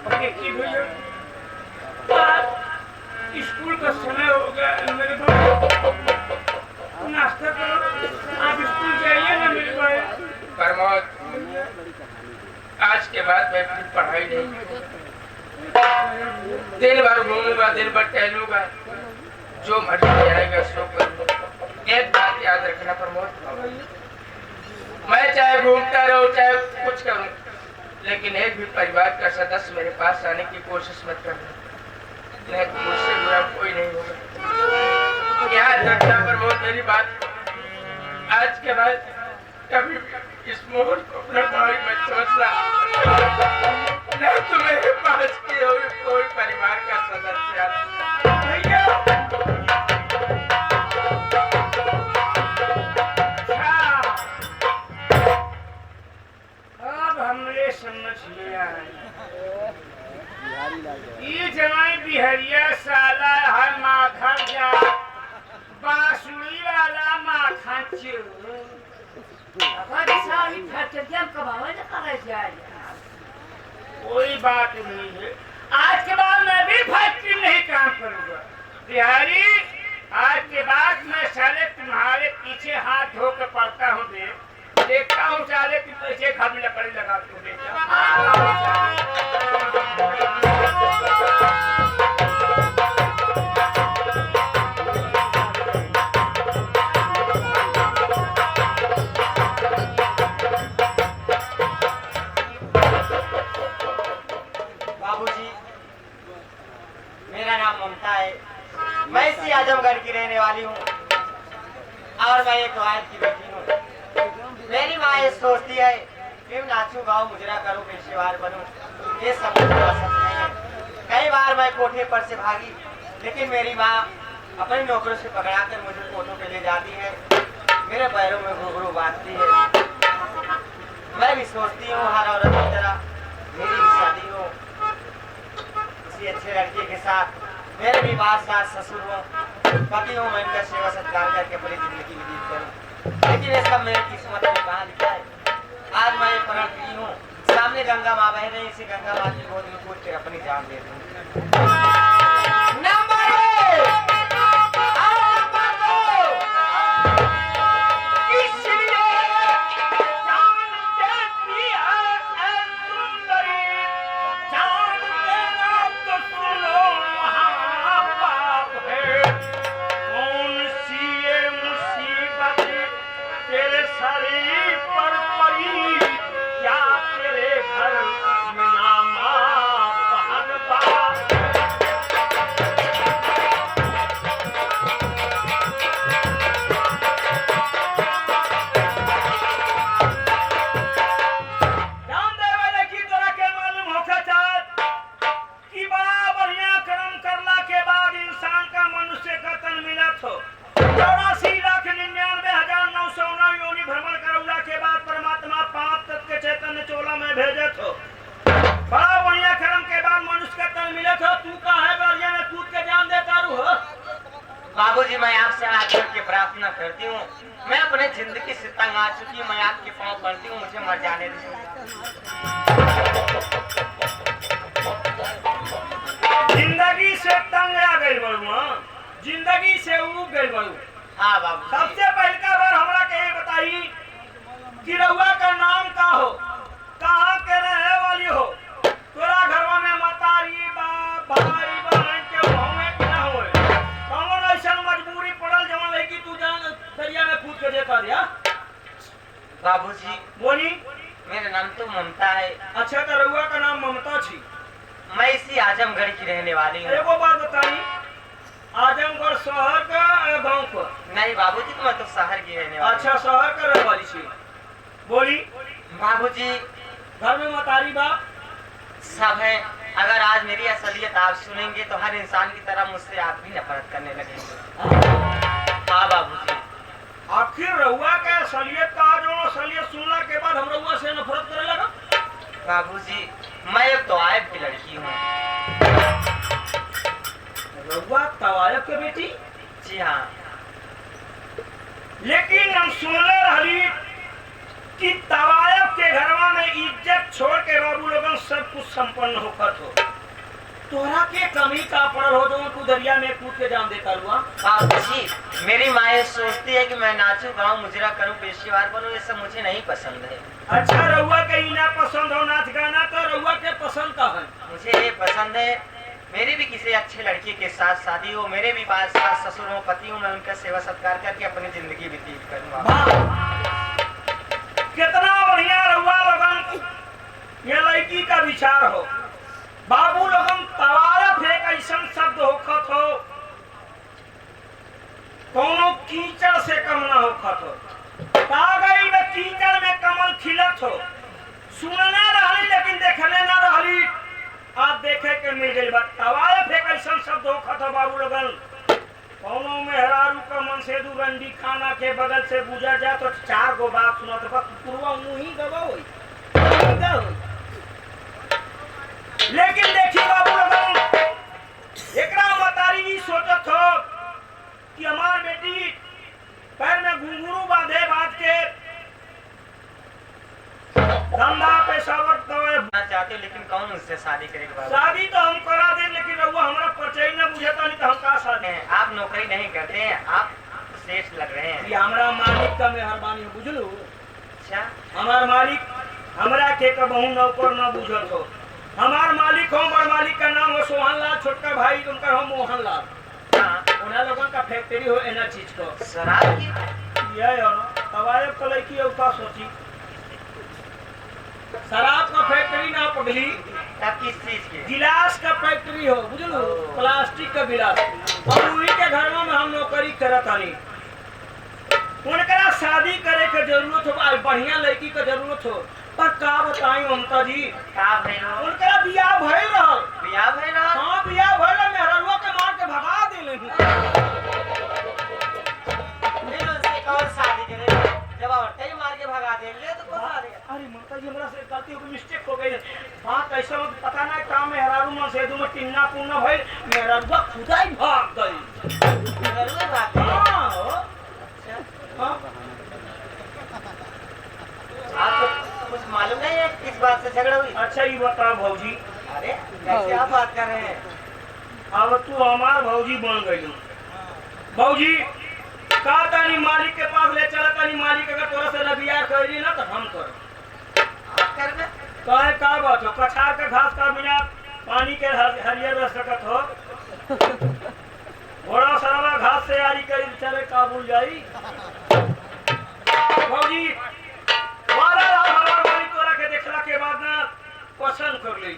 देखिए भैया, स्कूल का समय हो गया मेरे भाई, नाश्ता करो, आप स्कूल जाइए ना मेरे भाई। प्रमोद, आज के बाद मैं फिर पढ़ाई नहीं करूंगा। दिन भर घूमूंगा, दिन भर टहलूंगा, जो मर्जी आएगा सो करूंगा। एक बात याद रखना प्रमोद, मैं चाहे घूमता रहूं चाहे कुछ करूं, लेकिन एक भी परिवार का सदस्य मेरे पास आने की कोशिश मत करना, नहीं तो मुझसे बुरा कोई नहीं होगा। याद रखना प्रमोद मेरी बात। आज के बाद कभी इस मोहन को अपना भाई मत समझना, नहीं तो मेरे पास कोई परिवार का सदस्य भैया। अब हमने समझ लिया ये जमाई बिहरिया साला हर माथा जा बांसुरी वाला माथा कोई बात नहीं है। आज के बाद मैं भी फैक्ट्री में ही काम करूंगा बिहारी। आज के बाद मैं साले तुम्हारे पीछे हाथ धो कर पड़ता हूँ, देखता हूँ साले कि पैसे घर में लकड़ी लगा के मैं इसी आजमगढ़ की रहने वाली हूँ और मैं एक वायद की बेटी हूँ। मेरी माँ ये सोचती है कि मैं नाचूं गाऊं मुजरा करूं पेशेवार बनूं, ये सब मुझे पसंद नहीं है। कई बार मैं कोठे पर से भागी, लेकिन मेरी माँ अपने नौकरों से पकड़ाकर मुझे कोठों पे ले जाती है, मेरे पैरों में घुंघरू बांधती है। मैं भी सोचती हूँ हर औरत की तरह मेरी भी शादी हो किसी अच्छे लड़के के साथ, मेरे भी बात सास ससुर हो, पति हूँ, मैं इनका सेवा सत्कार करके अपनी जिंदगी व्यतीत करूँ, लेकिन ये सब मेरी किस्मत में कहाँ लिखा है। आज मैं प्रण की हूँ, सामने गंगा माँ बह रही, इसी गंगा माँ की गोद में कूद कर अपनी जान दे दूँ। बाबूजी, मैं आपसे हाथ जोड़ के प्रार्थना करती हूँ, मैं अपने जिंदगी से तंग आ चुकी हूँ, मैं आपके पाँव पड़ती हूँ, मुझे मर जाने दीजिए। जिंदगी से तंग आ गई बड़ू, जिंदगी से उब गई बड़ू। हाँ बाबू। सबसे पहला बार हमरा के बताई कि रउआ का नाम का हो, कहाँ के रहे वाली हो, तोरा घरवा में मतारी बाप भाई बहन के होवे कि ना होवे, कौन ऐसा मजबूरी पड़ल जवन है कि तू जान दरिया में कूद के देखा दिया। बाबूजी बोली। मेरा नाम तो ममता है। अच्छा, तो रउआ का नाम ममता छी। मैं इसी आजमगढ़ की रहने वाली हूँ। एगो बात बताई, आजमगढ़ शहर का गाँव का? नहीं बाबूजी, तो मैं तो शहर की रहने वाली। अच्छा, शहर का रहने वाली छी। बोली। बाबूजी, घर में मतारी बाप सब है। अगर आज मेरी असलियत आप सुनेंगे तो हर इंसान की तरह मुझसे आप भी नफरत करने लगेंगे। हाँ बाबूजी। आखिर रउआ के असलियत का जो असलियत सुनने के बाद हम रउआ से नफरत करे लगा? बाबूजी, मैं एक तवायब की लड़की हूँ। रउआ तवायब के बेटी? जी हाँ। लेकिन हम सुनले रही कि तवायब के घरवा में इज्जत छोड़ के बाबू लोग ऐसा सब कुछ संपन्न होकर हो तोरा के कमी का पड़ल हो जो तू दरिया में कूद के जान देता हुआ। बाबूजी, मेरी माँ ये सोचती है कि मैं नाचूं गाऊं मुजरा करूं पेशेवर बनूं, ये सब मुझे नहीं पसंद है। अच्छा रउआ के ही ना पसंद हो नाच गाना तो रउआ के पसंद का है। मुझे ये पसंद है मेरी भी किसी अच्छे लड़के के साथ शादी हो, मेरे भी पास सास ससुर हो, पति हूँ, मैं उनका सेवा सत्कार करके अपनी जिंदगी व्यतीत करूँ। कितना बढ़िया रउआ लोगन ये लड़की का विचार हो। बाबू लोगन तवारा फेंक ऐसा शब्द होखत हो कोनो कीचड़ से कम ना होखत हो। कागई में कीचड़ में कमल खिलत हो, सुनने रहली लेकिन देखने ना रहली, आज देखे के मिल गई। तवारा फेंक ऐसा शब्द होखत हो बाबू लोगन। कोनो मेहरारू का मन से दू रंडी खाना के बगल से बुझा जा तो 4 गो बात सुनत बस पूर्वा मुंह ही गवा होई। लेकिन देखिए बाबू लोगन एकरा मतारी जी सोचत हो कि हमार बेटी पैर में घुंघरू बांधे बांध के धंधा पेशावर चाहते हो, लेकिन कौन उससे शादी करेगा? शादी तो हम करा दे लेकिन रउआ हमरा परिचय न बुझता नहीं तो हम का शादी है। आप नौकरी नहीं करते हैं, आप सेठ लग रहे हैं। ये हमरा मालिक का मेहरबानी बुझलू। अच्छा, हमार मालिक हमरा के कबहू नौकर न बुझत हो। हमार मालिक हो, बड़ मालिक का नाम हो सोहन लाल, छोटका भाई उनका हो मोहन लाल। उन्हें लोगन का फैक्ट्री हो एना चीज को शराब की ये हो ना तवायब को लड़की है का सोची शराब का फैक्ट्री ना पगली, तब किस चीज की? गिलास का फैक्ट्री हो बुझलू, प्लास्टिक का गिलास। और उन्हीं के घर में हम नौकरी करत हनी। उनकरा शादी करे के जरूरत हो, बढ़िया लड़की के जरूरत हो, पर का बताई ममता जी का भइल हो? उनकरा बियाह भइल रहल। बियाह भइल हो? हाँ बियाह भइल, मेहररुआ के मार के भगा देले। फिर उससे कौन शादी करे? जब औरतें ही मार के भगा देंगे तो कौन शादी? अरे ममता जी हमरा से गलती हो गई, मिस्टेक हो गई। बात कैसे हो पता नहीं, काम मेहरारू में से दू में टिन्ना पुन्ना भइल, मेहररुआ खुदा ही भाग गई। जरूर भाग गई। हाँ हो। अच्छा, हाँ आपको कुछ मालूम नहीं है किस बात से झगड़ा हुई? अच्छा ये बताओ भौजी। अरे कैसे आप बात कर रहे हैं? अब तू हमार भौजी बन गई। भौजी का तानी मालिक के पास ले चला, तानी मालिक अगर तोरा से रबिया करी ना तो हम कर आप करना? कहे का बात हो, कछार के घास का बिना पानी के हरियर रह सकत हो। घोड़ा सरवा घास से यारी करी चले काबुल जाई। भौजी वादा रहा हमार मालिक तोरा के देखला के बाद ना पसंद कर ले,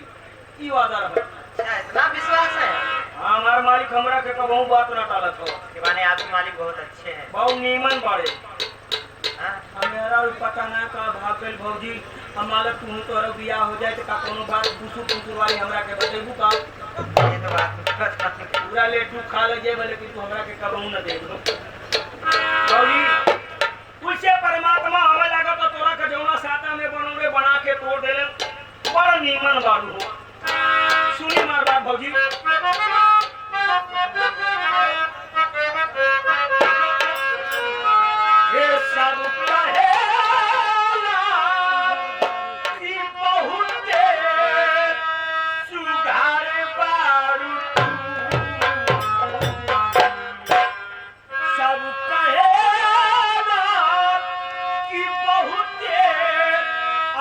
ई वादा रहा। अच्छा, इतना विश्वास है? हमार मालिक हमरा के कबहू बात ना टालत हो। के माने आपके मालिक बहुत अच्छे हैं। बहुत नीमन बाड़े। हाँ? मेरा पता ना का भाग गइल भौजी। हमारा तू तोरा बियाह हो जाए तो का कोनो बात पूछू वाली हमरा के बतेबू का? ये तो बात पूरा लेटू खा ले जे लेकिन तू हमरा के कबहू न दे भौजी। उससे परमात्मा हमें लगा तो तोरा के जौना साता में बनोगे बना के तोड़ देले, बड़ा नीमन बाड़ू हो। सुनी मार बात भौजी। ये सब कहेला कि बहुत सुधार बारू तू। सब कहेला कि बहुत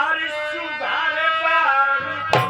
अरे सुधार बारू तू।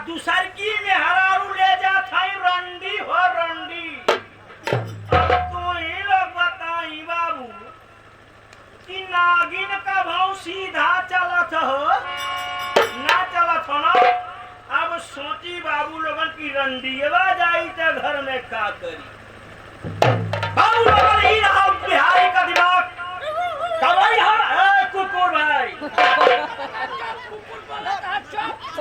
दूसर की में हरारू ले जात हई रंडी हो रंडी। तू ही लोग बताई बाबू कि नागिन का भाव सीधा चलत हो ना चलत हो ना। अब सोची बाबू लोगन की रंडीवा जाई तो घर में का करी। बाबू लोगन ही रहा बिहारी का दिमाग कबाई हम कुकुर भाई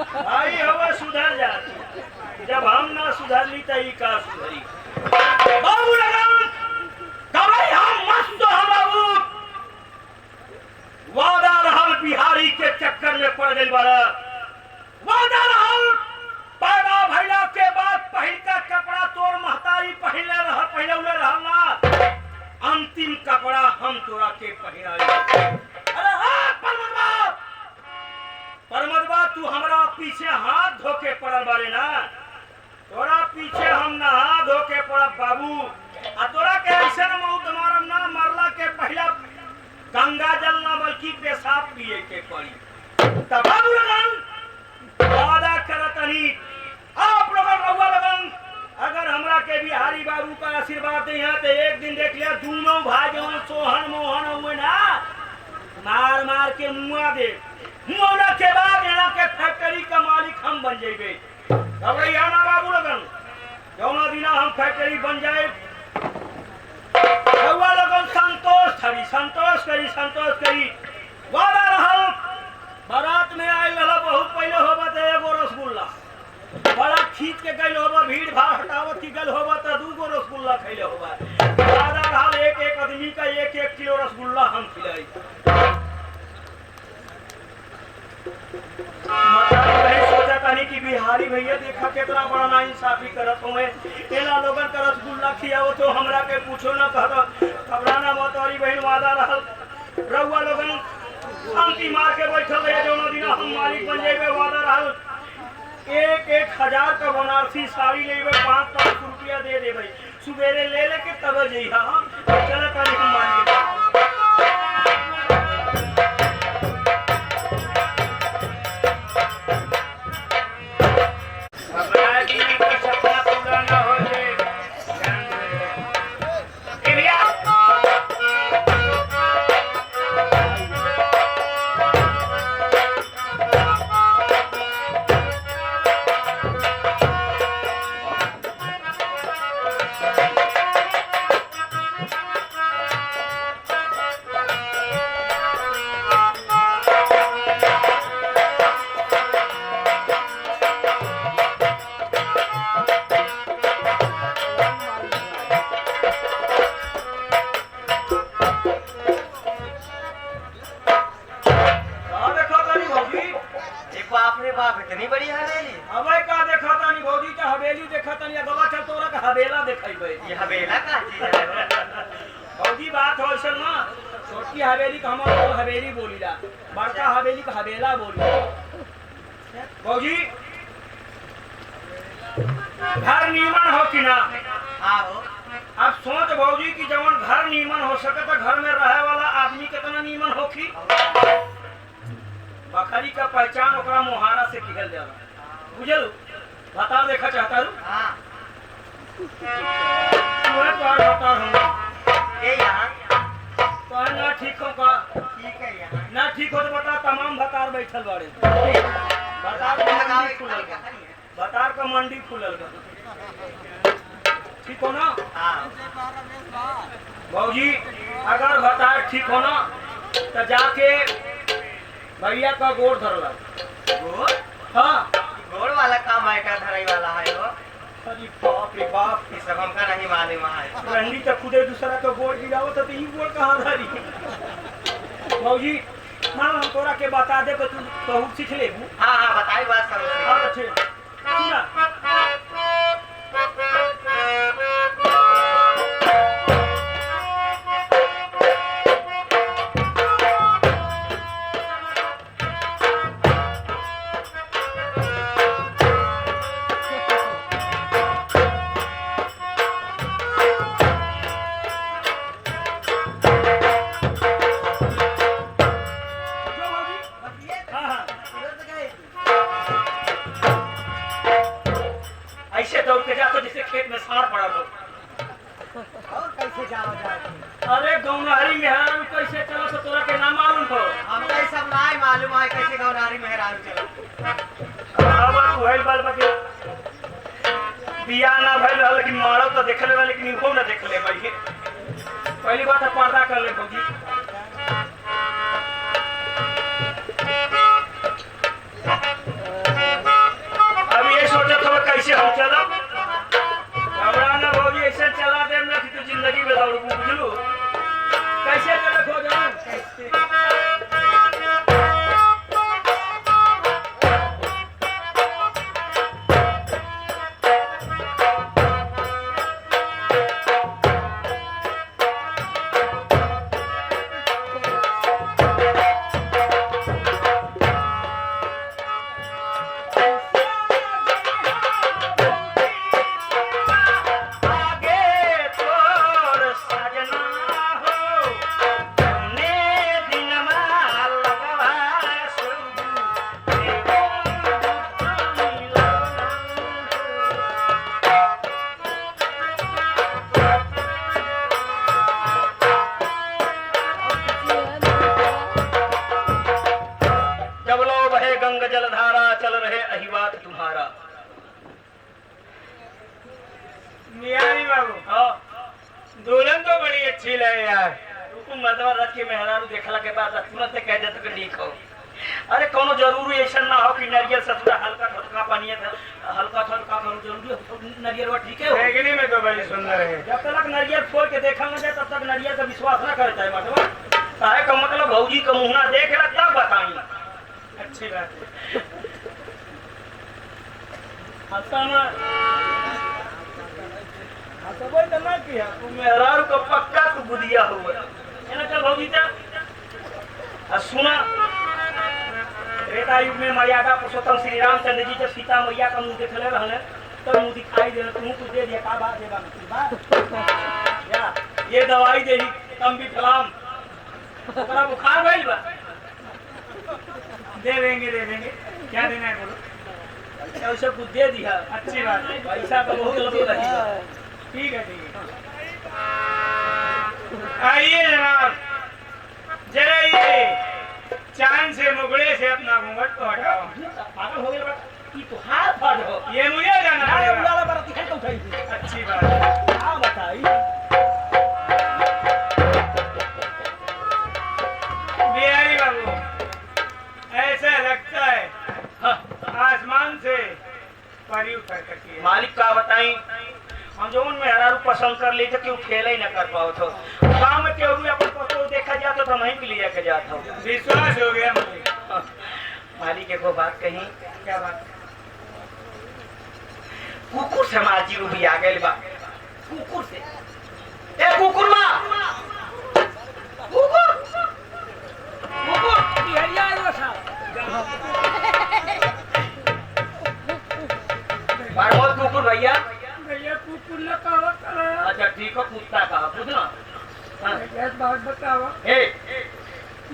भाई हवा सुधर जाती जब हम ना सुधर ली तो का सुधरी। बाबू लगन कबाई हम मस्त हो बाबू वादा रहल बिहारी के चक्कर में पड़ गई बड़ा। वादा रहल पैदा भइला के बाद पहिल का कपड़ा तोर महतारी पहले रहल ना अंतिम कपड़ा हम तोरा के पहिराई। अरे हाँ परमदबा तू हमरा पीछे हाथ धोके पड़ल बारे ना। तोरा पीछे हम ना हाथ धोके पड़ब बाबू। आ तोरा के ऐसे न मौत मारम ना मरला के पहला गंगा जल ना बल्कि पेशाब पिए के पड़ी। तब बाबू लगन वादा करतनी आप लोगन रउआ लगन अगर हमरा के बिहारी बाबू का आशीर्वाद दे तो एक दिन देख लिया दोनों भाई जवन सोहन मोहन हुए ना मार मार के मुआ दे। मुआना के बाद यहाँ के फैक्ट्री का मालिक हम बन जेबे। घबराइया ना बाबू लगन जौना दिना हम फैक्ट्री बन जाए रउआ लगन संतोष करी वादा रहल। बारात में आयल रहा बहुत पहले होबा तो एगो रसगुल्ला बड़ा खींच के गई होबा भीड़ भाड़ हटावत की गल होबा तो 2 गो रसगुल्ला खैले होबा। वादा रहल एक आदमी का 1-1 किलो रसगुल्ला हम खिलाई। सोचा कहीं कि बिहारी भैया देखा कितना बड़ा ना इंसाफी करत हुए एला लोगन का रसगुल्ला खियाओ तो हमरा के पूछो ना कहत घबराना मोतवारी बहन। वादा रहल रउआ लोगन शांति मार के बैठल रहे जौना दिना हम मालिक बन जेबे। वादा रहल 1,000 का बनारसी साड़ी लेबे 500 रुपया दे देबे सुबेरे ले लेके तब जइहा। चल कहीं हम मालिक इतनी बड़ी हवेली। अबे का देखा तानी भौजी का हवेली देखा तानी अगवा चल तोरा का हवेला देखाइबे। ये हवेला का चीज है भौजी बात हो असल ना छोटी हवेली का हम तो हवेली बोलीला बड़का हवेली का हवेला बोलीला। भौजी घर नीमन हो कि ना? हाँ हो। अब सोच भौजी की जवन घर नीमन हो सके तो घर में रहे वाला आदमी कितना नीमन होखी। बकरी का पहचान ओकरा मुहारा से किहल जाला बुझल। बता देखा चाहता रू हाँ तुम्हें तो बता हूँ ये यहाँ तो ना ठीक हो का ठीक है यहाँ ना ठीक हो तो बता तमाम भतार बैठल बाड़े भतार का मंडी खुलल बा। भतार का मंडी खुलल बा ठीक हो ना? हाँ भौजी अगर भतार ठीक हो ना तो जाके भैया का गोड़ धरला। गोड़? हाँ गोड़ वाला काम है का धराई वाला है वो। अरे बाप रे बाप ये सब हमका नहीं मालूम है। रंडी तो खुदे दूसरा तो गोड़ गिरावत तो ई गोड़ कहाँ धरी। भौजी मान हम तोरा के बता दे तो तू बहुत सीख लेबू। हाँ हाँ बताई बात समझ। हाँ अच्छे सुना में साड़ पड़ा हो। और कैसे जाओ जाए? अरे गौनहरी मेहरारू कैसे चला तो तोरा के नाम मालूम हो? हमको ये सब नहीं मालूम है कैसे गौनारी मेहरारू चला। अब भइल बाल बाकी बिया ना भइल रहल लेकिन मरल तो देखले बा लेकिन इहो ना देखले भाई। पहली बात है पर्दा कर ले भौजी। अब ये सोचत हो कैसे हम चलब? हमरा ना भौजी ऐसे चला देम ना कि तू जिंदगी में दौड़ बुझलू। कैसे चलत हो जाऊं? कैसे? गंग जलधारा चल रहे अहिवात तुम्हारा। मियानी बाबू हाँ दुल्हन तो बड़ी अच्छी लगे यार। तुम मदवा रख के मेहरारू देखला के बाद तुरंत कह देते कि ठीक हो। अरे कोनो जरूरी ऐसा ना हो कि नारियल सतुरा हल्का ठोका पानी है हल्का ठोका करो जरूरी हो नारियल वो ठीक है देखने में तो बड़ी सुंदर है। जब तक नारियल फोड़ के देखा ना जाए तब तक नारियल का विश्वास ना करता है मदवा। काहे का मतलब भौजी का मुंह देख ला तब बताई। अच्छी बात है। हंसाना हंसबो तो ना किया तू मेहरारू का पक्का तू बुदिया हुआ है ना। चल भौजी जा सुना त्रेता युग में मर्यादा पुरुषोत्तम श्री रामचंद्र जी जब सीता मैया का मुंह देखले रहने तो मुंह दिखाई दे तू कुछ दे दिया का बात देगा या ये दवाई दे कम भी फलाम ओकरा बुखार भइल बा दे देंगे क्या देना है बोलो। ऐसे कुछ दे दिया अच्छी बात है। पैसा का बहुत लगे रहेगा। ठीक है आइए जनाब जरा ये चांद से मुगड़े से अपना घूंघट को हटाओ। पागल हो गया कि तू हाथ फाड़ हो ये मुझे जाना अरे पड़ेगा। उड़ाला बारा दिखाई तो उठाई थी। अच्छी बात है। हाँ बताई बिहारी बाबू ऐसा लगता है हाँ, आसमान से परी उतर करती है। मालिक का बताई हम जो उन मेहरारू पसंद कर ली तो क्यों खेल ही न कर पाओ तो गाँव में केहू अपन पतो देखा जाता तो वहीं भी लिया के जाता हूँ। विश्वास हो गया मुझे। मालिक एक बात कही क्या बात? कुकुर से माजी रूबी आ गए बा कुकुर से ए कुकुर माँ कुकुर कुकुर बिहरिया आयो सा बारमोद कुकुर भैया भैया कुकुर न कहो करो। अच्छा ठीक है कुत्ता कहा पूछना एक बात बताओ ए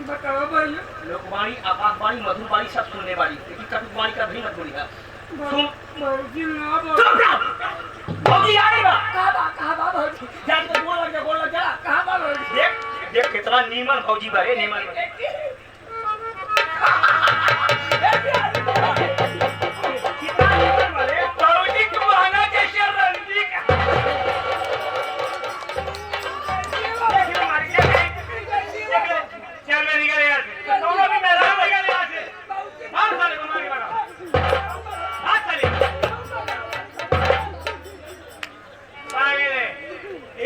बताओ भैया। लोकवाणी आकाशवाणी मधुरवाणी सब सुनने वाली लेकिन कटुवाणी का भी मत बोलिएगा। सुन भौजी ना बोल। चुप रहो भौजी आ रही बा कहां बा भौजी जाके गोल लग जा कहां बा भौजी देख देख कितना नीमन भौजी बा रे नीमन कितना नीमन बा रे भौजी के बहाना जैसे रणजी का देख ले मार के देख ले चल मैं निकल यार। दोनों भी मैदान में गए यहाँ से मार साले को मार के मारा हाथ साले पागल है।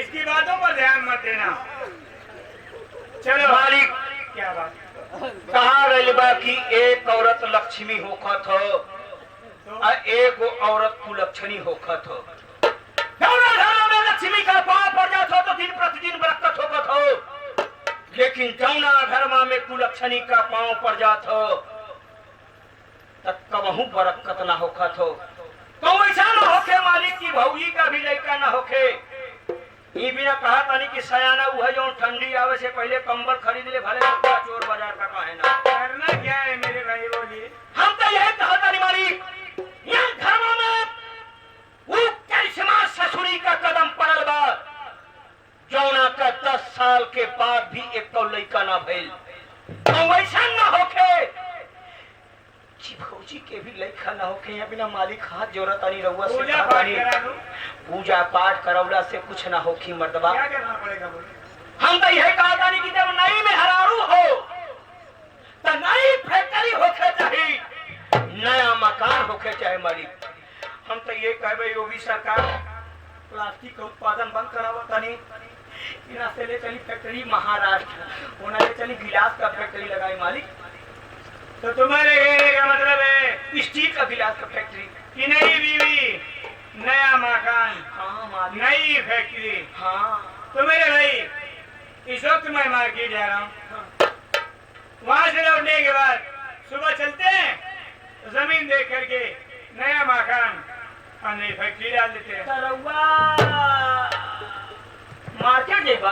इसकी बातों पर ध्यान मत देना। चलो मालिक क्या बात? कहा गई बा कि एक औरत लक्ष्मी होखत हो और एक औरत कुलक्षणी होखत हो। दोनों घरों में लक्ष्मी का पांव पड़ जात हो तो दिन प्रतिदिन बरकत होखत हो लेकिन जौना घरमा में कुलक्षणी का पांव पड़ जात हो तब कबहू बरकत ना होखत हो। तो ऐसा ना होखे मालिक की भौजी का भी लड़का ना होखे। ये बिना कहा तानी कि सयाना वो है जो ठंडी आवे से पहले कंबल खरीद ले भले रुपया चोर बाजार का कहे ना। करना क्या है मेरे भाई बोलिए। हम तो यही कहता नहीं मालिक यहाँ घरों में वो कैसमा ससुरी लड़का ना भइल तो वैसा ना होखे जी भौजी के भी लड़का ना होखे या बिना मालिक हाथ जोड़त आनी रहुआ से पूजा पाठ खानी करा दो। पूजा पाठ करौला से कुछ ना होखी मर्दबा क्या करना पड़ेगा बोले? हम तो यही कहा था कि जब नई में हरारू हो तो नई फैक्ट्री होके चाहिए नया मकान होके चाहे मालिक हम तो ये कहबे योगी सरकार प्लास्टिक का उत्पादन बंद करावा तनी इना से ले चली फैक्ट्री महाराष्ट्र होना ले चली गिलास का फैक्ट्री लगाई मालिक तो तुम्हारे कहने का मतलब है स्टील का गिलास का फैक्ट्री कि नई बीवी, नया मकान, हाँ मालिक नई फैक्ट्री। हाँ तो मेरे भाई इस वक्त मैं मार्केट जा रहा हूँ, वहां से लौटने के बाद सुबह चलते हैं तो जमीन देख करके नया मकान और नई फैक्ट्री डाल देते हैं। रउआ मार्केट जेबा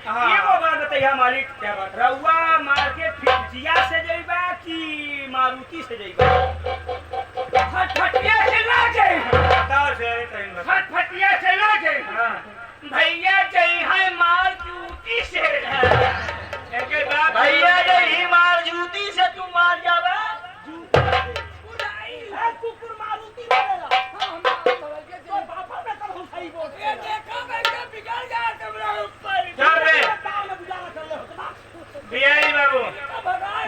हाँ। ये वो बात बताइए मालिक क्या बात? रउआ मार्केट फिजिया से जेबा कि मारुति से जेबा फटफटिया से ना जेबा बताओ से टाइम बता। फटफटिया से ना जेबा हाँ। भैया चाहिए मारुति से एक एक बात भैया चाहिए मारुति से तू मार जाबा कुकुर मारुति बोलेला हम तो बापा ने कब हम सही बोल ये देखो मैं बिगड़ गया तुम लोग ऊपर चल बे। बिहारी बाबू,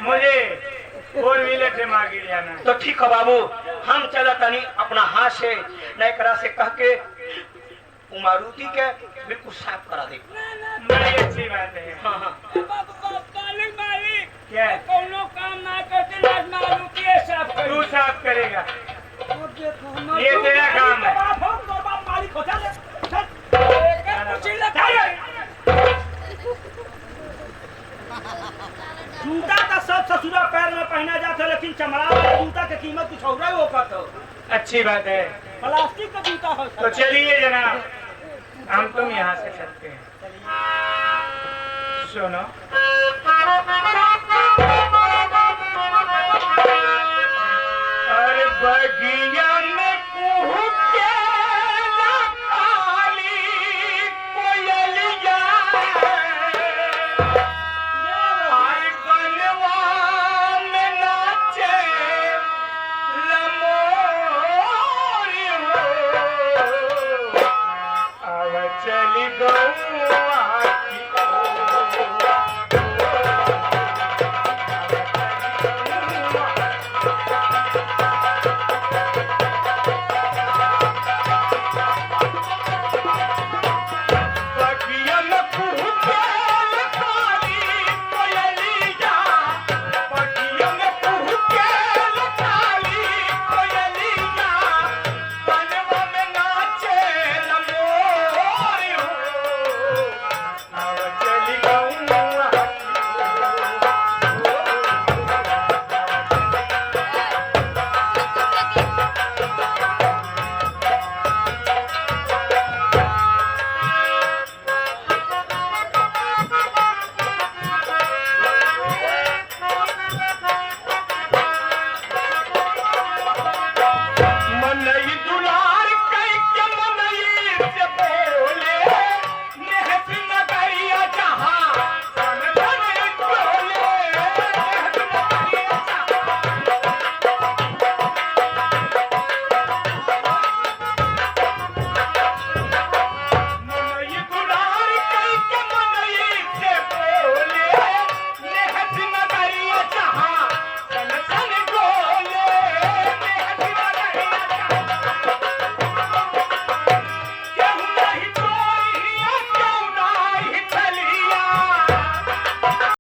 मुझे 4 व्हीलर से मार्केट जाना है। तो ठीक है बाबू हम चला तनी अपना हाथ से नहीं करा से कह के उ मारुति के बिल्कुल साफ करा दे बड़ी अच्छी बात है। हाँ हाँ क्या है? कोनो काम ना करते लाज मारुति साफ कर तू साफ करेगा, ये तेरा काम है। मालिक हो चल जूता का सब ससुरा पैर में पहना जाता है लेकिन चमड़ा वाला जूता की कीमत कुछ और ही होगा तो अच्छी बात है। प्लास्टिक का जूता हो तो चलिए जनाब, हम तुम यहाँ से चलते हैं। सुनो, और बगिया